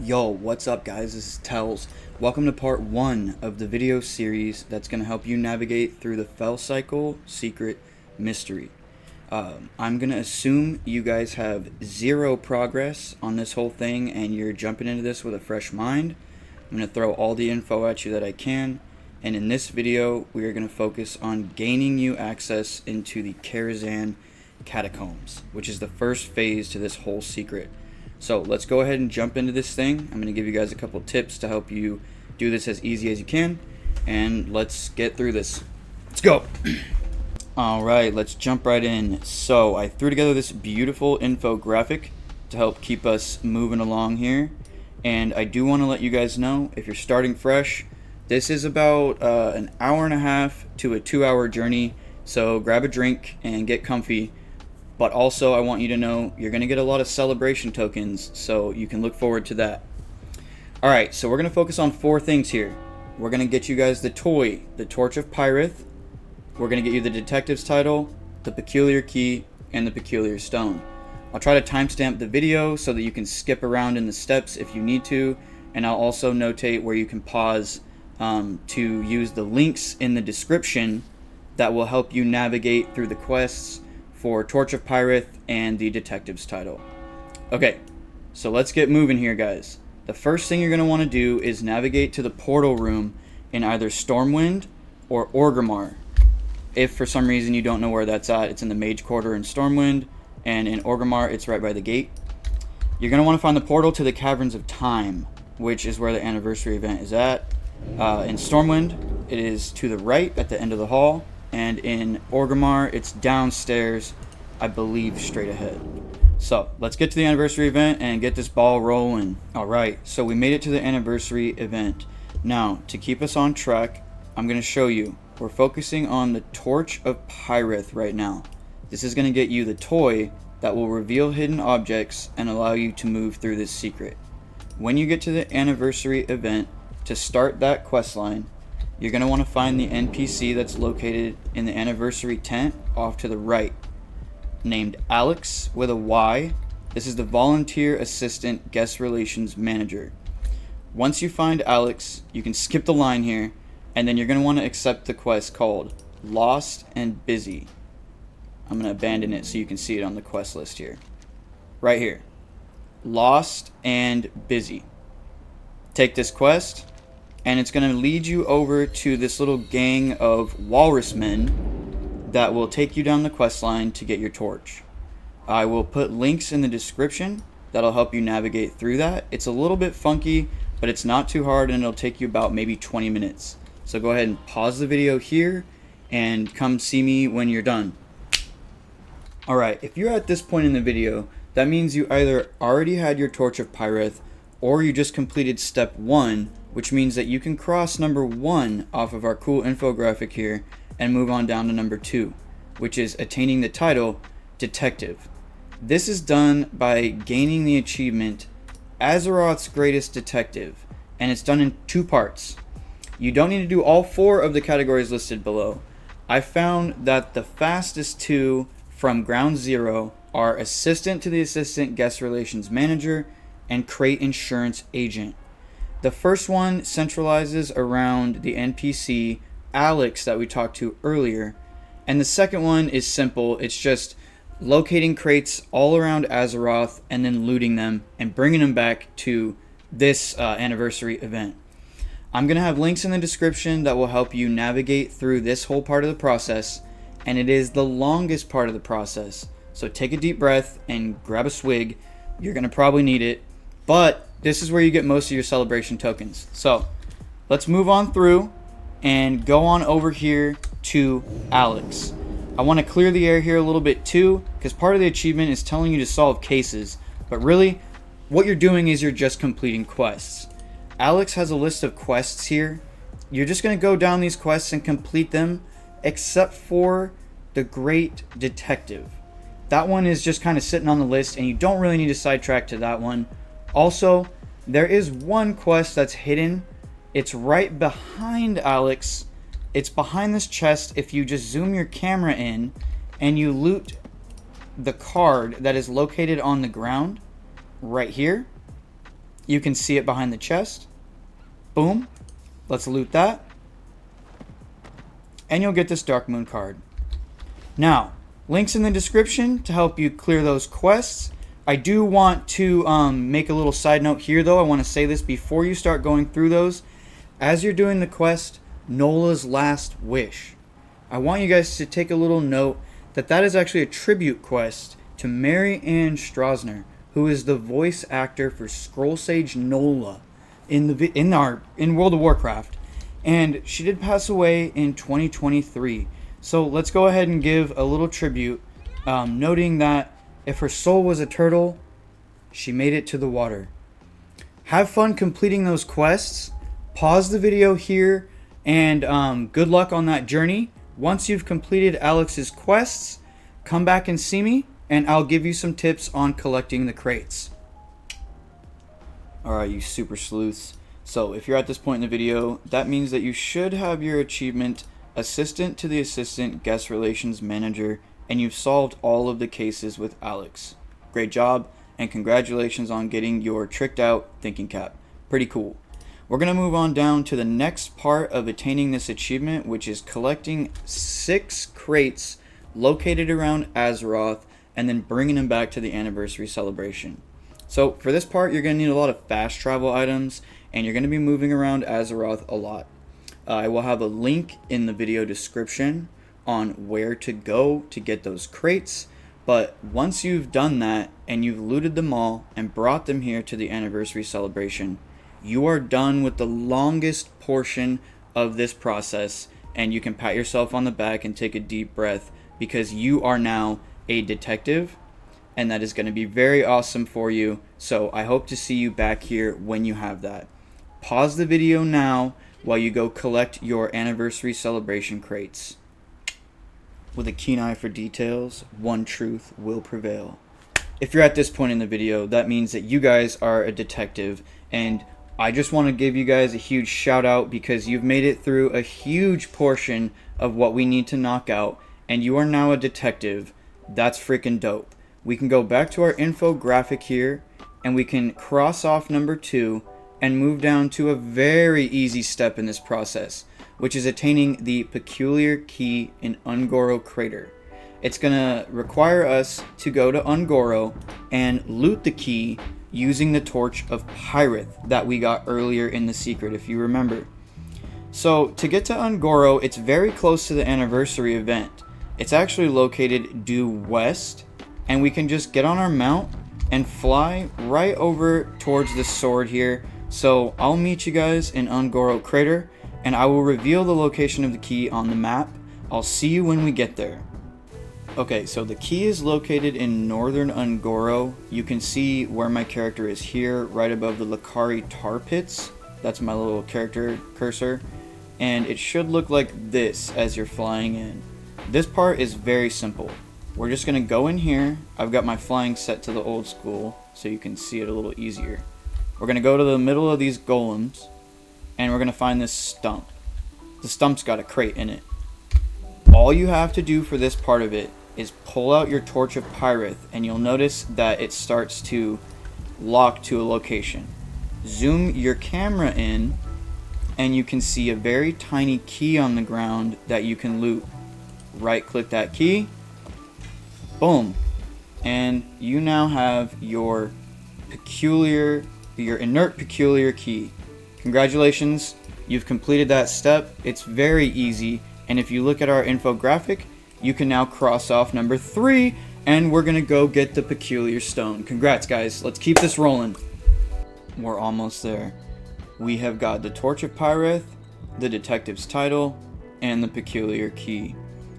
Yo, what's up guys? This is Tellz. Welcome to part 1 of the video series that's going to help you navigate through the Felcycle Secret Mystery. I'm going to assume you guys have zero progress on this whole thing and you're jumping into this with a fresh mind. I'm going to throw all the info at you that I can, and in this video we are going to focus on gaining you access into the Karazhan Catacombs, which is the first phase to this whole secret. So let's go ahead and jump into this thing. I'm going to give you guys a couple tips to help you do this as easy as you can, and let's get through this. Let's go. Alright, let's jump right in. So I threw together this beautiful infographic to help keep us moving along here, and I do want to let you guys know, if you're starting fresh, this is about an hour and a half to a 2-hour journey, so grab a drink and get comfy. But also, I want you to know you're going to get a lot of celebration tokens, so you can look forward to that. Alright, so we're going to focus on 4 things here. We're going to get you guys the toy, the Torch of Pyrreth. We're going to get you the detective's title, the peculiar key, and the peculiar stone. I'll try to timestamp the video so that you can skip around in the steps if you need to, and I'll also notate where you can pause to use the links in the description that will help you navigate through the quests for Torch of Pyrreth and the detective's title. Okay, so let's get moving here, guys. The first thing you're going to want to do is navigate to the portal room in either Stormwind or Orgrimmar. If for some reason you don't know where that's at, it's in the Mage Quarter in Stormwind, and in Orgrimmar it's right by the gate. You're going to want to find the portal to the Caverns of Time, which is where the anniversary event is at. In Stormwind, it is to the right at the end of the hall, and in Orgrimmar, it's downstairs, I believe straight ahead. So, let's get to the anniversary event and get this ball rolling. Alright, so we made it to the anniversary event. Now, to keep us on track, I'm going to show you. We're focusing on the Torch of Pyrreth right now. This is going to get you the toy that will reveal hidden objects and allow you to move through this secret. When you get to the anniversary event, to start that quest line, you're going to want to find the NPC that's located in the anniversary tent off to the right, named Alyx with a Y. This is the Volunteer Assistant Guest Relations Manager. Once you find Alyx, you can skip the line here, and then you're going to want to accept the quest called Lost and Busy. I'm going to abandon it so you can see it on the quest list here. Right here. Lost and Busy. Take this quest, and it's going to lead you over to this little gang of walrusmen that will take you down the quest line to get your torch. I will put links in the description that'll help you navigate through that. It's a little bit funky, but it's not too hard, and it'll take you about maybe 20 minutes. So go ahead and pause the video here and come see me when you're done. Alright, if you're at this point in the video, that means you either already had your Torch of Pyrreth or you just completed step 1, which means that you can cross number 1 off of our cool infographic here and move on down to number 2, which is attaining the title Detective. This is done by gaining the achievement Azeroth's Greatest Detective, and it's done in 2 parts. You don't need to do all 4 of the categories listed below. I found that the fastest 2 from ground 0 are Assistant to the Assistant Guest Relations Manager and Crate Insurance Agent. The first one centralizes around the NPC Alyx that we talked to earlier, and the second one is simple. It's just locating crates all around Azeroth and then looting them and bringing them back to this anniversary event. I'm going to have links in the description that will help you navigate through this whole part of the process, and it is the longest part of the process. So take a deep breath and grab a swig. You're going to probably need it, but this is where you get most of your celebration tokens. So let's move on through and go on over here to Alyx. I want to clear the air here a little bit too, because part of the achievement is telling you to solve cases, but really what you're doing is you're just completing quests. Alyx has a list of quests here. You're just going to go down these quests and complete them, except for the Great Detective. That one is just kind of sitting on the list, and you don't really need to sidetrack to that one. Also, there is one quest that's hidden. It's right behind Alyx. It's behind this chest. If you just zoom your camera in and you loot the card that is located on the ground right here, You can see it behind the chest. Boom. Let's loot that. And you'll get this Dark Moon card. Now, links in the description to help you clear those quests. I do want to make a little side note here, though. I want to say this before you start going through those. As you're doing the quest, Nola's Last Wish, I want you guys to take a little note that that is actually a tribute quest to Mary Ann Strasner, who is the voice actor for Scroll Sage Nola in World of Warcraft. And she did pass away in 2023. So let's go ahead and give a little tribute, noting that if her soul was a turtle, she made it to the water. Have fun completing those quests. Pause the video here, and good luck on that journey. Once you've completed Alyx's quests, come back and see me, and I'll give you some tips on collecting the crates. Alright, you super sleuths. So if you're at this point in the video, that means that you should have your achievement Assistant to the Assistant Guest Relations Manager, and you've solved all of the cases with Alyx. Great job, and congratulations on getting your tricked out thinking cap. Pretty cool. We're going to move on down to the next part of attaining this achievement, which is collecting 6 crates located around Azeroth and then bringing them back to the anniversary celebration. So for this part, you're going to need a lot of fast travel items, and you're going to be moving around Azeroth a lot. I will have a link in the video description on where to go to get those crates, but once you've done that and you've looted them all and brought them here to the anniversary celebration, you are done with the longest portion of this process, and you can pat yourself on the back and take a deep breath because you are now a detective, and that is going to be very awesome for you. So I hope to see you back here when you have that. Pause the video now while you go collect your anniversary celebration crates. With a keen eye for details, one truth will prevail. If you're at this point in the video, that means that you guys are a detective, and I just want to give you guys a huge shout out because you've made it through a huge portion of what we need to knock out, and you are now a detective. That's freaking dope. We can go back to our infographic here, and we can cross off number 2 and move down to a very easy step in this process, which is attaining the peculiar key in Ungoro Crater. It's going to require us to go to Ungoro and loot the key using the Torch of Pyrreth that we got earlier in the secret, if you remember. So to get to Ungoro, it's very close to the anniversary event. It's actually located due west, and we can just get on our mount and fly right over towards this sword here. So I'll meet you guys in Ungoro Crater, and I will reveal the location of the key on the map. I'll see you when we get there. Okay, so the key is located in northern Ungoro. You can see where my character is here, right above the Lakari tar pits. That's my little character cursor. And it should look like this as you're flying in. This part is very simple. We're just going to go in here. I've got my flying set to the old school, so you can see it a little easier. We're going to go to the middle of these golems, and we're going to find this stump. The stump's got a crate in it. All you have to do for this part of it is pull out your Torch of Pyrreth, and you'll notice that it starts to lock to a location. Zoom your camera in, and you can see a very tiny key on the ground that you can loot. Right click that key, boom, and you now have your inert peculiar key. Congratulations, you've completed that step. It's very easy, and if you look at our infographic, you can now cross off number 3, and we're gonna go get the peculiar stone. Congrats guys, let's keep this rolling. We're almost there. We have got the Torch of Pyrreth, the detective's title, and the peculiar key.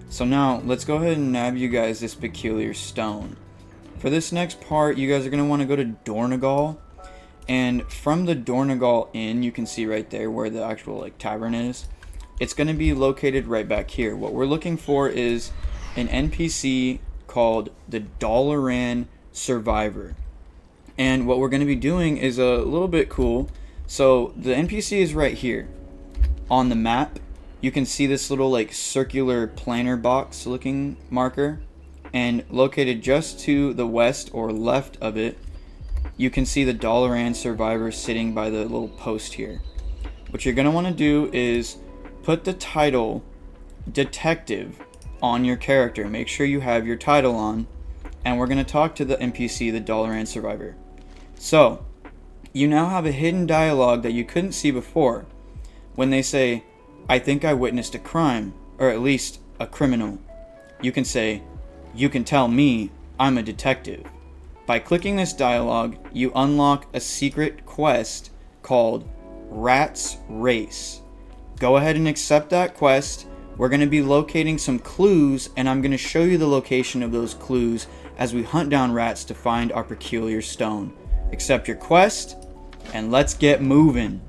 So now let's go ahead and nab you guys this peculiar stone. For this next part, you guys are going to want to go to Dornogal, and from the Dornogal Inn, you can see right there where the actual tavern is. It's going to be located right back here. What we're looking for is an NPC called the Dalaran Survivor, and what we're going to be doing is a little bit cool. So the NPC is right here on the map. You can see this little circular planner box looking marker, and located just to the west or left of it you can see the Dalaran survivor sitting by the little post here. What you're going to want to do is put the title detective on your character. Make sure you have your title on, and we're going to talk to the NPC, the Dalaran survivor. So, you now have a hidden dialogue that you couldn't see before. When they say, "I think I witnessed a crime, or at least a criminal," you can say, "You can tell me, I'm a detective." By clicking this dialogue, you unlock a secret quest called Rat's Race. Go ahead and accept that quest. We're going to be locating some clues, and I'm going to show you the location of those clues as we hunt down rats to find our peculiar stone. Accept your quest, and let's get moving.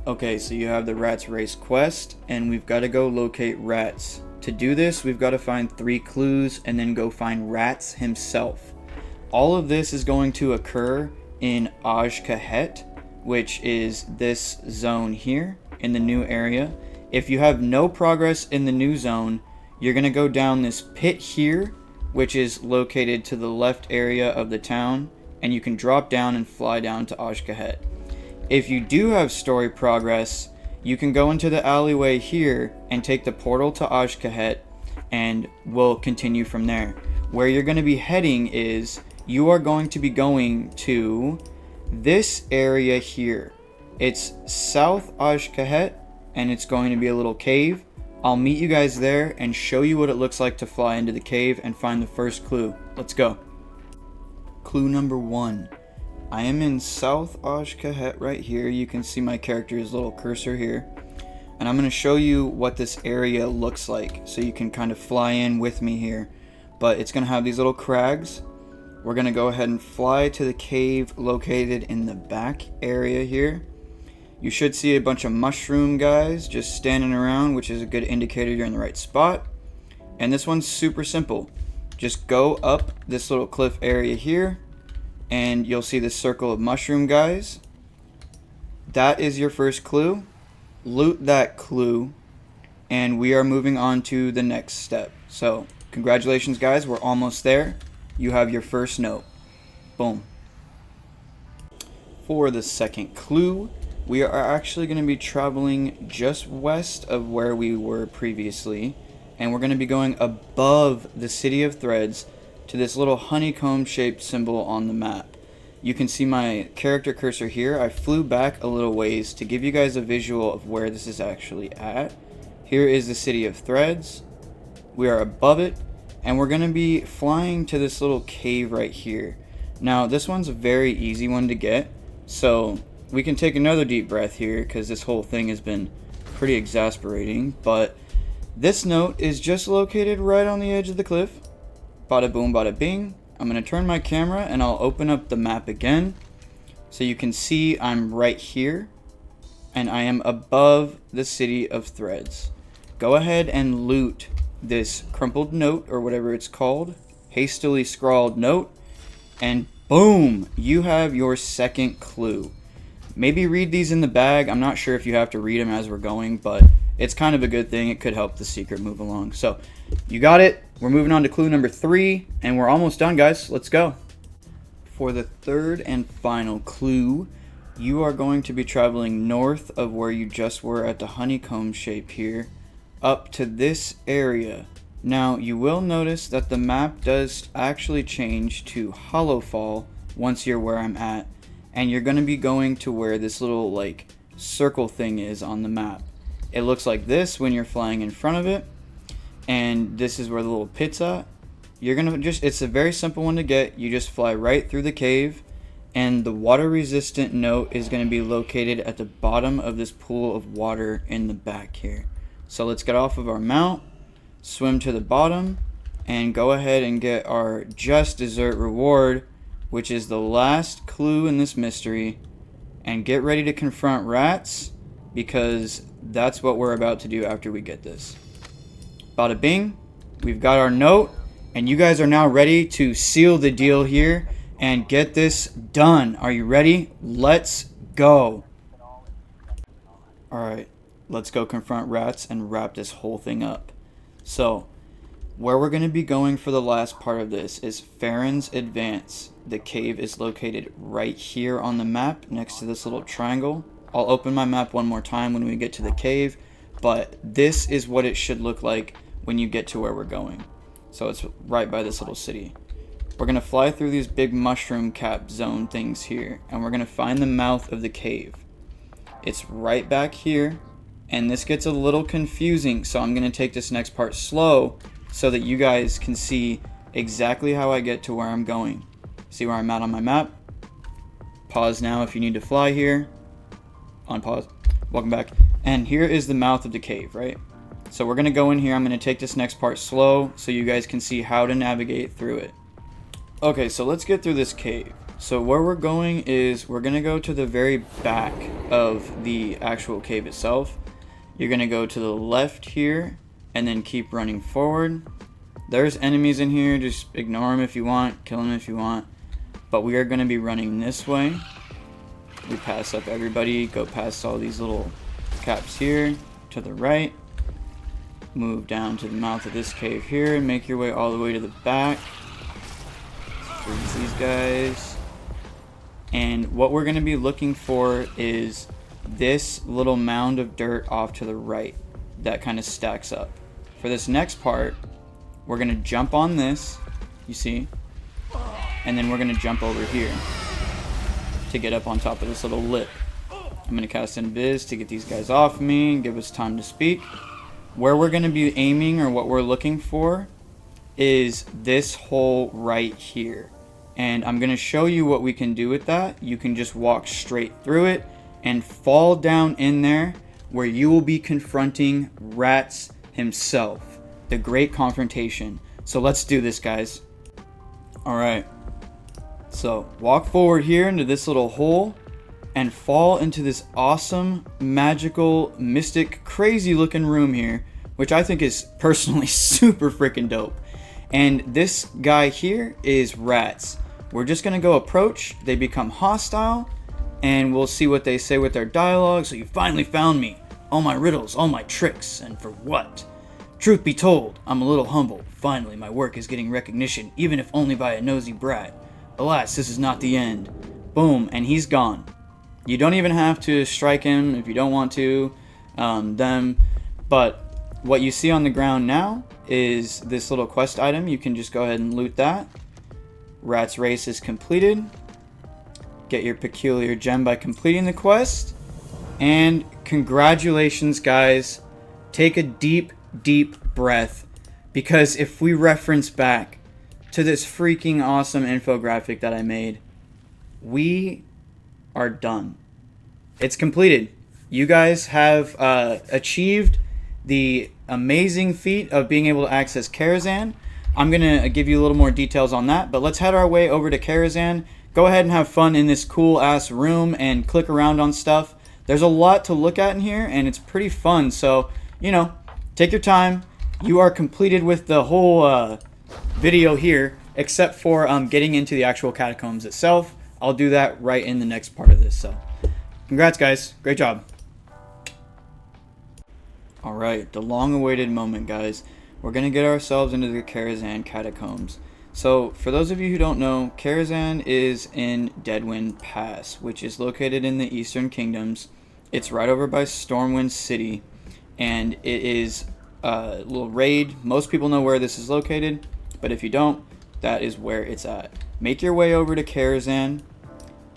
Okay, so you have the Rat's Race quest, and we've got to go locate rats. To do this, we've got to find 3 clues and then go find Rats himself. All of this is going to occur in Kahet, which is this zone here in the new area. If you have no progress in the new zone, you're going to go down this pit here, which is located to the left area of the town, and you can drop down and fly down to Kahet. If you do have story progress, you can go into the alleyway here and take the portal to Kahet, and we'll continue from there. Where you're going to be heading is, you are going to be going to this area here. It's South Kahet, and it's going to be a little cave. I'll meet you guys there and show you what it looks like to fly into the cave and find the first clue. Let's go. Clue number 1. I am in South Kahet right here. You can see my character's little cursor here. And I'm going to show you what this area looks like so you can kind of fly in with me here. But it's going to have these little crags. We're going to go ahead and fly to the cave located in the back area here. You should see a bunch of mushroom guys just standing around, which is a good indicator you're in the right spot. And this one's super simple. Just go up this little cliff area here, and you'll see this circle of mushroom guys. That is your first clue. Loot that clue, and we are moving on to the next step. So, congratulations guys, we're almost there. You have your first note. Boom. For the second clue, we are actually going to be traveling just west of where we were previously, and we're going to be going above the City of Threads to this little honeycomb shaped symbol on the map. You can see my character cursor here. I flew back a little ways to give you guys a visual of where this is actually at. Here is the City of Threads. We are above it, and we're going to be flying to this little cave right here. Now, this one's a very easy one to get, so we can take another deep breath here because this whole thing has been pretty exasperating. But this note is just located right on the edge of the cliff. Bada boom, bada bing. I'm going to turn my camera and I'll open up the map again so you can see I'm right here and I am above the City of Threads. Go ahead and loot this crumpled note, or whatever it's called, hastily scrawled note, and boom, you have your second clue. Maybe read these in the bag. I'm not sure if you have to read them as we're going, but it's kind of a good thing. It could help the secret move along. So you got it. We're moving on to clue number 3, and we're almost done, guys. Let's go. For the third and final clue, you are going to be traveling north of where you just were at the honeycomb shape here, up to this area. Now, you will notice that the map does actually change to Hollowfall once you're where I'm at, and you're going to be going to where this little like circle thing is on the map. It looks like this when you're flying in front of it, and this is where the little pit's at. You're gonna it's a very simple one to get. You just fly right through the cave, and the water resistant note is going to be located at the bottom of this pool of water in the back here. So let's get off of our mount, swim to the bottom, and go ahead and get our just dessert reward, which is the last clue in this mystery, and get ready to confront rats, because that's what we're about to do after we get this. Bada bing, we've got our note, and you guys are now ready to seal the deal here and get this done. Are you ready? Let's go. Alright, let's go confront rats and wrap this whole thing up. So, Where we're going to be going for the last part of this is Farron's Advance. The cave is located right here on the map next to this little triangle. I'll open my map one more time when we get to the cave, but this is what it should look like when you get to where we're going. So it's right by this little city. We're going to fly through these big mushroom cap zone things here, and we're going to find the mouth of the cave. It's right back here, and this gets a little confusing, so I'm going to take this next part slow so that you guys can see exactly how I get to where I'm going. See where I'm at on my map? Pause now if you need to fly here. On pause. Welcome back. And here is the mouth of the cave, right? So we're going to go in here. I'm going to take this next part slow so you guys can see how to navigate through it. Okay, so let's get through this cave. So where we're going is we're going to go to the very back of the actual cave itself. You're going to go to the left here and then keep running forward. There's enemies in here. Just ignore them if you want. Kill them if you want. But we are going to be running this way. We pass up everybody. Go past all these little caps here to the right. Move down to the mouth of this cave here and make your way all the way to the back. Freeze these guys. And what we're going to be looking for is this little mound of dirt off to the right that kind of stacks up. For this next part, we're going to jump on this, you see, and then we're going to jump over here to get up on top of this little lip. I'm going to cast Invis to get these guys off me and give us time to speak. Where we're going to be aiming, or what we're looking for, is this hole right here. And I'm going to show you what we can do with that. You can just walk straight through it and fall down in there, where you will be confronting Rats himself, the Great Confrontation. So let's do this, guys. Alright, so walk forward here into this little hole and fall into this awesome, magical, mystic, crazy looking room here, which I think is personally super freaking dope. And this guy here is Rats. We're just gonna go approach, they become hostile, and we'll see what they say with their dialogue. So you finally found me. All my riddles, all my tricks, and for what? Truth be told, I'm a little humble. Finally, my work is getting recognition, even if only by a nosy brat. Alas, this is not the end. Boom, and he's gone. You don't even have to strike him if you don't want to, but what you see on the ground now is this little quest item. You can just go ahead and loot that. Rat's race is completed. Get your peculiar gem by completing the quest. And congratulations, guys. Take a deep, deep breath, because if we reference back to this freaking awesome infographic that I made, we are done. It's completed. You guys have achieved the amazing feat of being able to access Karazhan. I'm going to give you a little more details on that, but let's head our way over to Karazhan. Go ahead and have fun in this cool ass room and click around on stuff. There's a lot to look at in here, and it's pretty fun. So, you know, take your time. You are completed with the whole video here, except for getting into the actual catacombs itself. I'll do that right in the next part of this. So, congrats, guys. Great job. Alright, the long-awaited moment, guys. We're going to get ourselves into the Karazhan Catacombs. So, for those of you who don't know, Karazhan is in Deadwind Pass, which is located in the Eastern Kingdoms. It's right over by Stormwind City, and it is a little raid. Most people know where this is located, but if you don't, that is where it's at. Make your way over to Karazhan,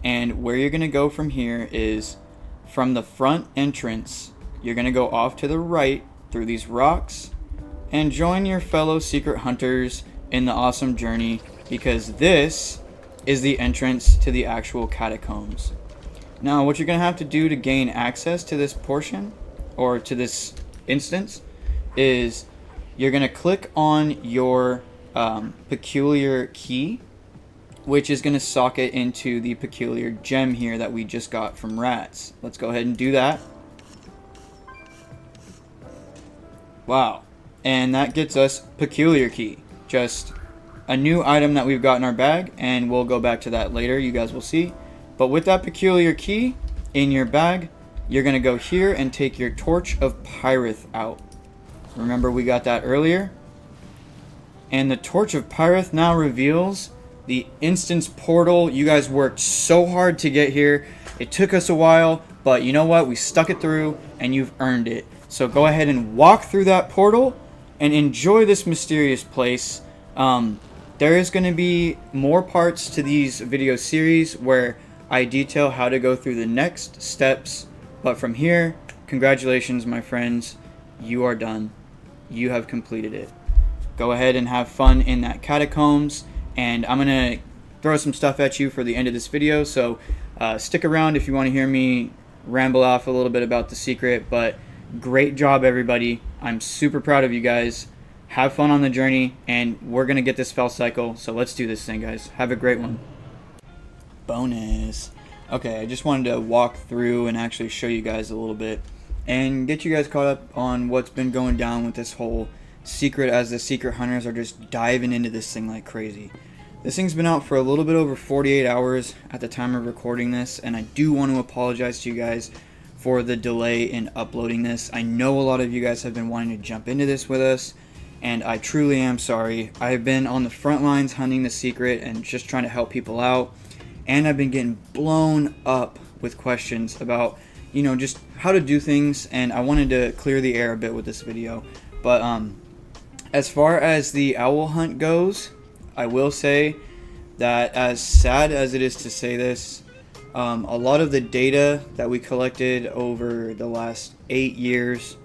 and where you're going to go from here is from the front entrance. You're going to go off to the right through these rocks and join your fellow secret hunters in the awesome journey, because this is the entrance to the actual catacombs. Now, what you're going to have to do to gain access to this portion, or to this instance, is you're going to click on your peculiar key, which is going to socket into the peculiar gem here that we just got from Rats. Let's go ahead and do that. Wow. And that gets us peculiar key. Just a new item that we've got in our bag, and we'll go back to that later. You guys will see. But with that peculiar key in your bag, you're going to go here and take your Torch of Pyrreth out. Remember, we got that earlier. And the Torch of Pyrreth now reveals the instance portal. You guys worked so hard to get here. It took us a while, but you know what? We stuck it through, and you've earned it. So go ahead and walk through that portal and enjoy this mysterious place. There is going to be more parts to these video series where I detail how to go through the next steps. But from here, congratulations, my friends. You are done. You have completed it. Go ahead and have fun in that Catacombs. And I'm going to throw some stuff at you for the end of this video. So stick around if you want to hear me ramble off a little bit about the secret. But great job, everybody. I'm super proud of you guys. Have fun on the journey, and we're going to get this Felcycle. So let's do this thing, guys. Have a great one. Bonus. Okay, I just wanted to walk through and actually show you guys a little bit and get you guys caught up on what's been going down with this whole secret, as the secret hunters are just diving into this thing like crazy. This thing's been out for a little bit over 48 hours at the time of recording this, and I do want to apologize to you guys for the delay in uploading this. I know a lot of you guys have been wanting to jump into this with us, and I truly am sorry. I have been on the front lines hunting the secret and just trying to help people out, and I've been getting blown up with questions about, you know, just how to do things, and I wanted to clear the air a bit with this video. But as far as the owl hunt goes, I will say that, as sad as it is to say this, a lot of the data that we collected over the last 8 years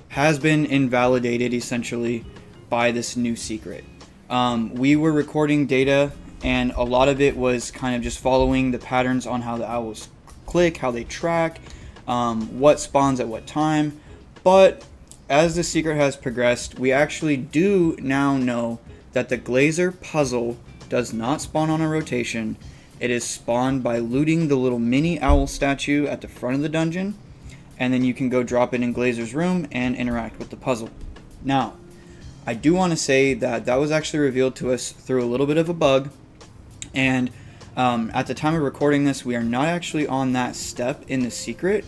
has been invalidated essentially by this new secret. We were recording data, and a lot of it was kind of just following the patterns on how the owls click, how they track, what spawns at what time. But as the secret has progressed, we actually do now know that the Glazer puzzle does not spawn on a rotation. It is spawned by looting the little mini owl statue at the front of the dungeon, and then you can go drop it in Glazer's room and interact with the puzzle. Now, I do want to say that that was actually revealed to us through a little bit of a bug, and at the time of recording this, we are not actually on that step in the secret,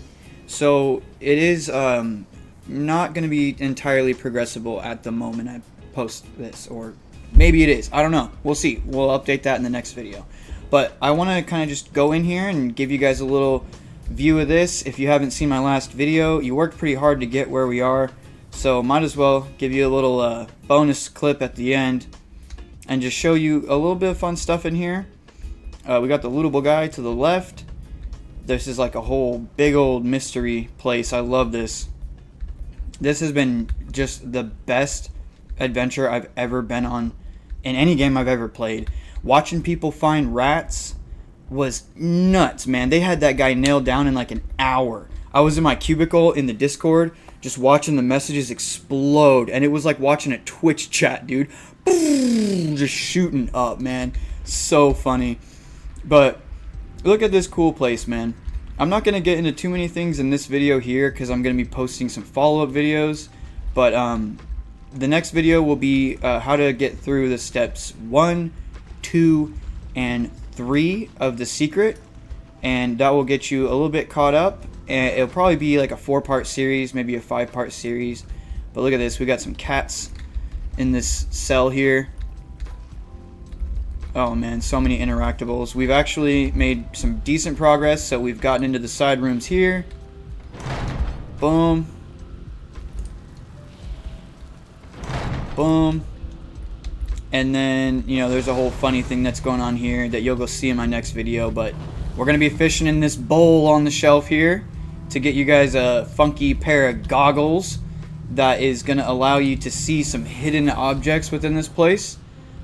so it is not going to be entirely progressible at the moment I post this, or maybe it is. I don't know. We'll see. We'll update that in the next video. But I want to kind of just go in here and give you guys a little view of this. If you haven't seen my last video, you worked pretty hard to get where we are, so might as well give you a little bonus clip at the end and just show you a little bit of fun stuff in here. We got the lootable guy to the left. This is like a whole big old mystery place. I love this. This has been just the best adventure I've ever been on in any game I've ever played. Watching people find rats was nuts, man. They had that guy nailed down in like an hour. I was in my cubicle in the Discord just watching the messages explode, and it was like watching a Twitch chat, dude. Just shooting up, man. So funny. But look at this cool place, man. I'm not going to get into too many things in this video here because I'm going to be posting some follow-up videos, but the next video will be how to get through the steps 1, 2, and 3 of the secret, and that will get you a little bit caught up. And it'll probably be like a 4-part series, maybe a 5-part series. But look at this, we got some cats in this cell here. Oh man, so many interactables. We've actually made some decent progress, so we've gotten into the side rooms here. Boom. Boom. And then, you know, there's a whole funny thing that's going on here that you'll go see in my next video. But we're going to be fishing in this bowl on the shelf here to get you guys a funky pair of goggles that is going to allow you to see some hidden objects within this place.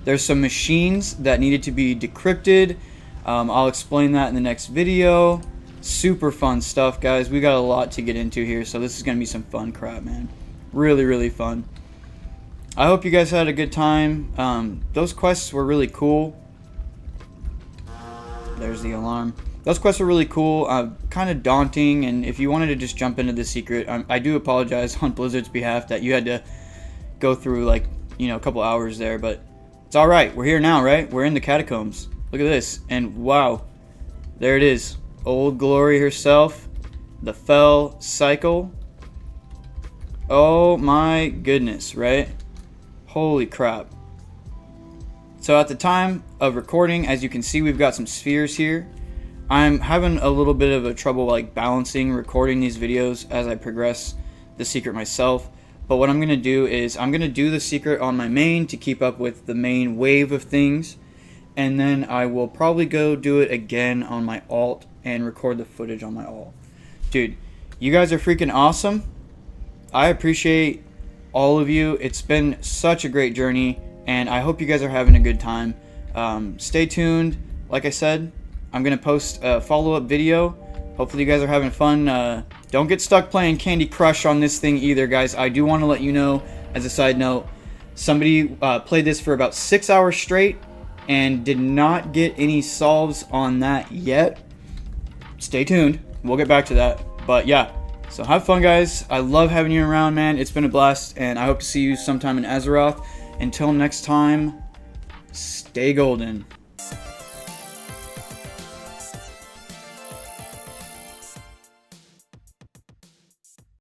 There's some machines that needed to be decrypted. I'll explain that in the next video. Super fun stuff, guys. We got a lot to get into here, so this is going to be some fun crap, man. Really, really fun. I hope you guys had a good time. Those quests were really cool. There's the alarm. Those quests were really cool, kind of daunting, and if you wanted to just jump into the secret, I do apologize on Blizzard's behalf that you had to go through, like, you know, a couple hours there, but it's alright. We're here now, right? We're in the Catacombs. Look at this, and wow, there it is. Old Glory herself, the Felcycle. Oh my goodness, right? Holy crap. So at the time of recording, as you can see, we've got some spheres here. I'm having a little bit of a trouble like balancing recording these videos as I progress the secret myself. But what I'm going to do is I'm going to do the secret on my main to keep up with the main wave of things. And then I will probably go do it again on my alt and record the footage on my alt. Dude, you guys are freaking awesome. I appreciate all of you. It's been such a great journey, and I hope you guys are having a good time. Stay tuned. Like I said, I'm going to post a follow-up video. Hopefully you guys are having fun. Don't get stuck playing Candy Crush on this thing either, guys. I do want to let you know, as a side note, somebody played this for about 6 hours straight and did not get any solves on that yet. Stay tuned. We'll get back to that. But yeah, so have fun, guys. I love having you around, man. It's been a blast, and I hope to see you sometime in Azeroth. Until next time, stay golden.